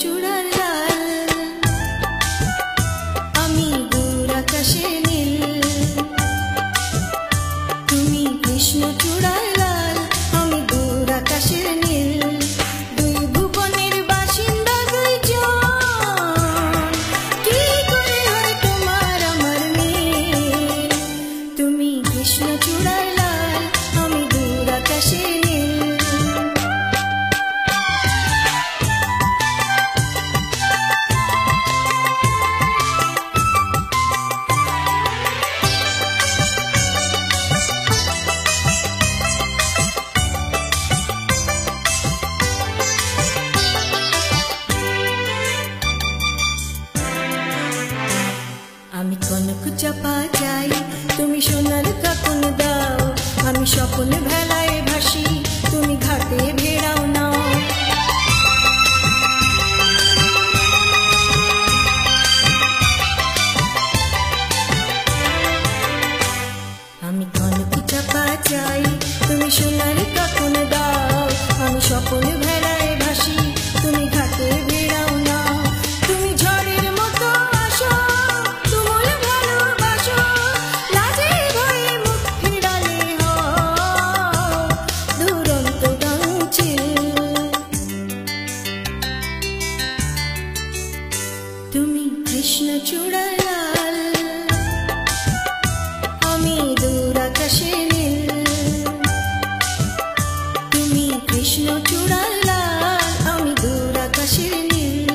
চূড়ার লাল, আমি দূর আকাশে নীল। তুমি কৃষ্ণ চূড়ার লাল, আমি দূর আকাশের নীল। দুই ভুবনের বাসিন্দা দুইজন, কি করে হয় তোমার আমার মিল? তুমি কৃষ্ণ চূড়ার লাল, আমি দূর আকাশের নীল। আমি কনক চাপা চাই, তুমি সোনার কাকন দাও। আমি স্বপ্ন ভেলায় ভাসি, তুমি ঘাটে ভেড়াও নাও। আমি কনক চাপা চাই, তুমি সোনার কাকন দাও। আমি স্বপ্ন ভেলায় ভাসি, তুমি ঘাটে ভেড়াও নাও। তুমি ঝড়ের মতো আসো, তুমুল ভালোবাসো, লাজে ভয়ে মুখ ফিরালে হও দুরন্ত গাংচিল। তুমি কৃষ্ণ চূড়ার লাল, আমি দূর আকাশে নীল। তুমি কৃষ্ণ চূড়ার লাল, আমি দূর আকাশের নীল।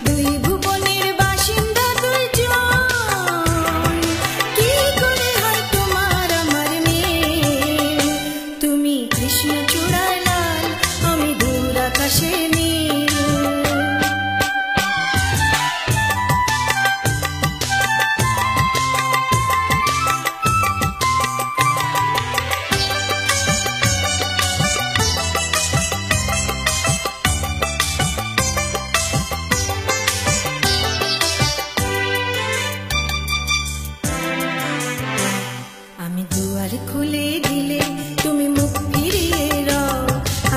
দুই ভুবনের বাসিন্দা দুইজন, কি করে হয় তোমার আমার মিল? তুমি কৃষ্ণ চূড়ার লাল, আমি দূর আকাশের নীল। আমি দুয়ার খুলে দিলে তুমি মুখ ফিরিয়ে রাও।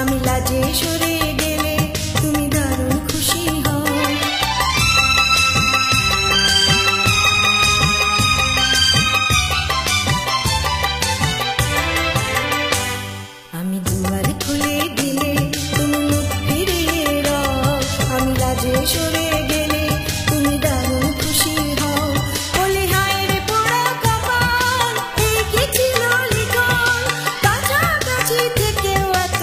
আমি লাজে সরে গেলে তুমি দারুণ খুশি হও। আমি দুয়ার খুলে দিলে তুমি মুখ ফিরিয়ে রাও। আমি লাজে সরে গেলে তুমি দারুণ খুশি হও। বলি হায় রে পোড়া কপাল, এই কি ছিল লিখন? কাছাকাছি থেকেও এত,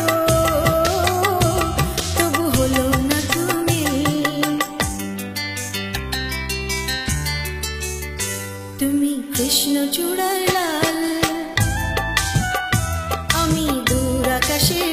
তবু হলো না তুমি। তুমি কৃষ্ণ চূড়ার লাল, আমি দূর আকাশের